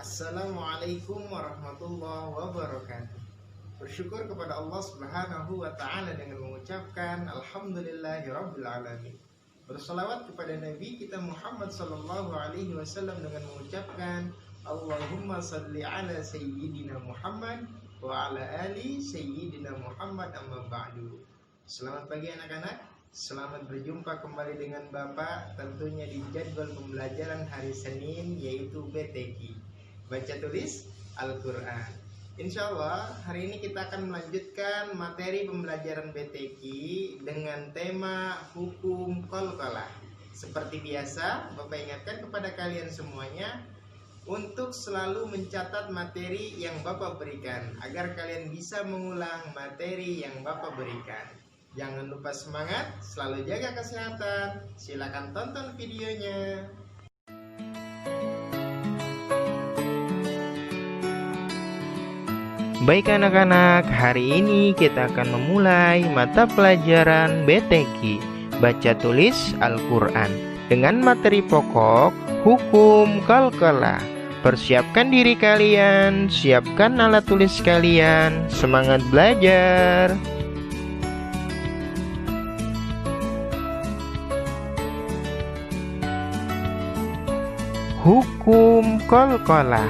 Assalamualaikum warahmatullahi wabarakatuh. Bersyukur kepada Allah Subhanahu wa taala dengan mengucapkan alhamdulillahirabbil alamin. Bersalawat kepada Nabi kita Muhammad sallallahu alaihi wasallam dengan mengucapkan Allahumma salli ala sayyidina Muhammad wa ala ali sayyidina Muhammad amma ba'du. Selamat pagi anak-anak. Selamat berjumpa kembali dengan Bapak tentunya di jadwal pembelajaran hari Senin, yaitu BTQ, baca tulis Al-Quran. Insya Allah hari ini kita akan melanjutkan materi pembelajaran BTQ dengan tema hukum qalqalah. Seperti biasa, Bapak ingatkan kepada kalian semuanya untuk selalu mencatat materi yang Bapak berikan agar kalian bisa mengulang materi yang Bapak berikan. Jangan lupa semangat, selalu jaga kesehatan. Silakan tonton videonya. Baik anak-anak, hari ini kita akan memulai mata pelajaran BTQ, baca tulis Al-Quran, dengan materi pokok hukum qalqalah. Persiapkan diri kalian, siapkan alat tulis kalian, semangat belajar. Hukum qalqalah.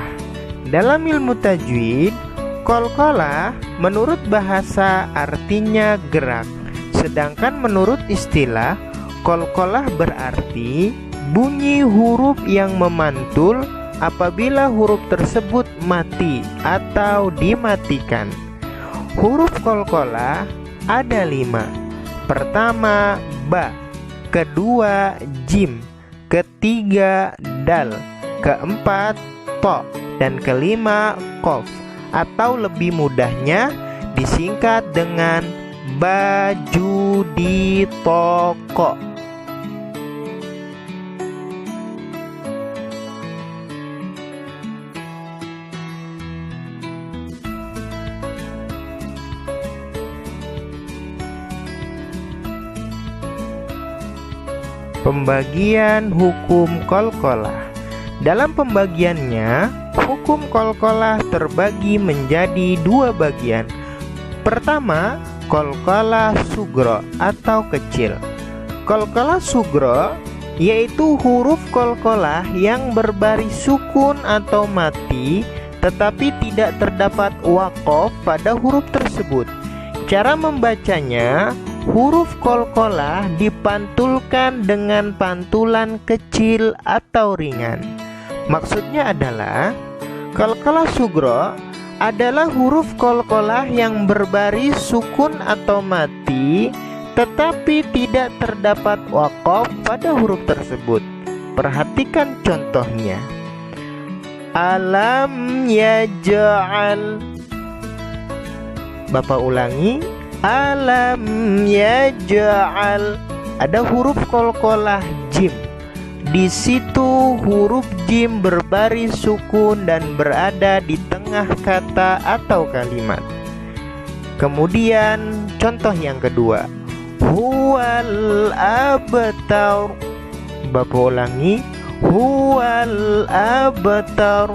Dalam ilmu tajwid, qalqalah menurut bahasa artinya gerak. Sedangkan menurut istilah, qalqalah berarti bunyi huruf yang memantul apabila huruf tersebut mati atau dimatikan. Huruf qalqalah ada 5. Pertama ba, kedua jim, ketiga dal, keempat to, dan kelima qaf, atau lebih mudahnya disingkat dengan baju di toko. Pembagian hukum qalqalah. Dalam pembagiannya, hukum qalqalah terbagi menjadi 2 bagian. Pertama, qalqalah sugro atau kecil. Qalqalah sugro yaitu huruf qalqalah yang berbaris sukun atau mati, tetapi tidak terdapat waqaf pada huruf tersebut. Cara membacanya, huruf qalqalah dipantulkan dengan pantulan kecil atau ringan. Maksudnya adalah qalqalah sugro adalah huruf qalqalah yang berbaris sukun atau mati, tetapi tidak terdapat waqaf pada huruf tersebut. Perhatikan contohnya. Alam yaj'al. Bapak ulangi. Alam yaj'al. Ada huruf qalqalah jim. Di situ huruf jim berbaris sukun dan berada di tengah kata atau kalimat. Kemudian contoh yang kedua. Huwal abtar. Bapak ulangi. Huwal abtar.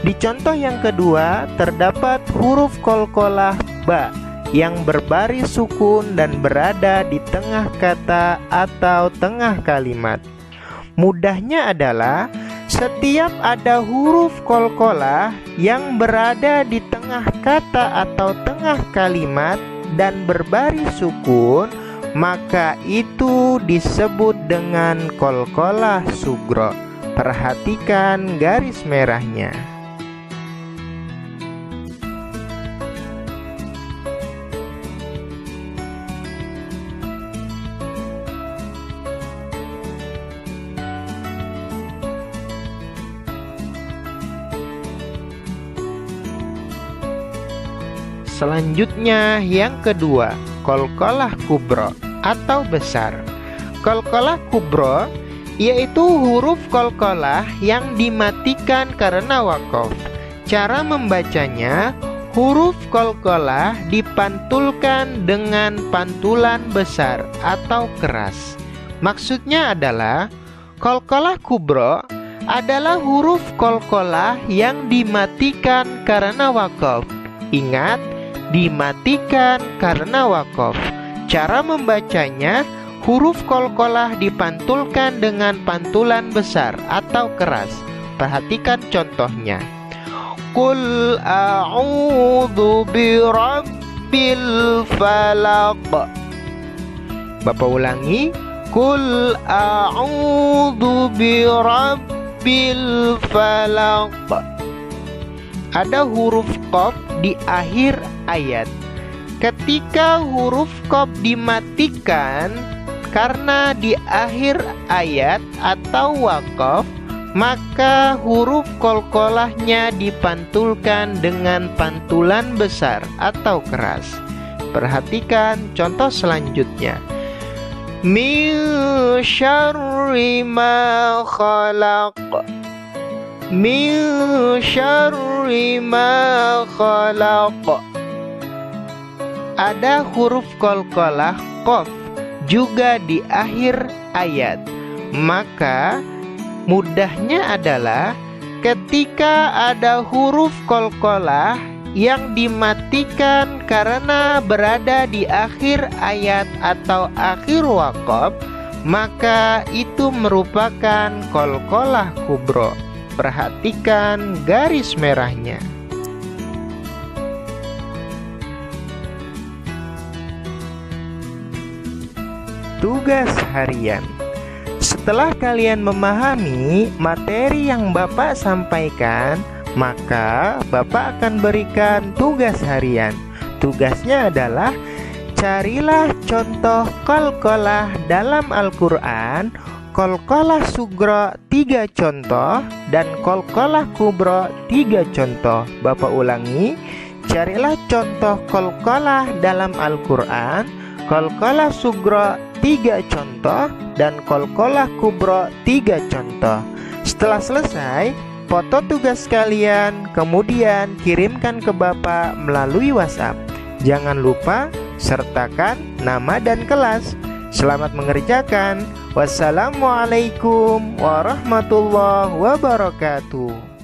Di contoh yang kedua terdapat huruf qalqalah ba yang berbaris sukun dan berada di tengah kata atau tengah kalimat. Mudahnya adalah setiap ada huruf qalqalah yang berada di tengah kata atau tengah kalimat dan berbaris sukun, maka itu disebut dengan qalqalah sugro. Perhatikan garis merahnya. Selanjutnya yang kedua, qalqalah kubro atau besar. Qalqalah kubro yaitu huruf qalqalah yang dimatikan karena waqaf. Cara membacanya, huruf qalqalah dipantulkan dengan pantulan besar atau keras. Maksudnya adalah qalqalah kubro adalah huruf qalqalah yang dimatikan karena waqaf. Ingat, dimatikan karena waqaf. Cara membacanya, huruf qalqalah dipantulkan dengan pantulan besar atau keras. Perhatikan contohnya. Qul a'udzu birabbil falaq. Bapak ulangi. Qul a'udzu birabbil falaq. Ada huruf qaf di akhir ayat. Ketika huruf qaf dimatikan karena di akhir ayat atau waqaf, maka huruf qalqalahnya dipantulkan dengan pantulan besar atau keras. Perhatikan contoh selanjutnya. Min syarri ma khalaq. Min syarri ma khalaq. Ada huruf qalqalah qaf juga di akhir ayat. Maka mudahnya adalah ketika ada huruf qalqalah yang dimatikan karena berada di akhir ayat atau akhir waqaf, maka itu merupakan qalqalah kubro. Perhatikan garis merahnya. Tugas harian. Setelah kalian memahami materi yang Bapak sampaikan, maka Bapak akan berikan tugas harian. Tugasnya adalah carilah contoh qalqalah dalam Al-Quran, qalqalah sugro 3 contoh dan qalqalah kubro 3 contoh. Bapak ulangi, carilah contoh qalqalah dalam Al-Quran, qalqalah sugro 3 contoh dan qalqalah kubro 3 contoh. Setelah selesai, foto tugas kalian, kemudian kirimkan ke Bapak melalui WhatsApp. Jangan lupa sertakan nama dan kelas. Selamat mengerjakan. Wassalamualaikum warahmatullahi wabarakatuh.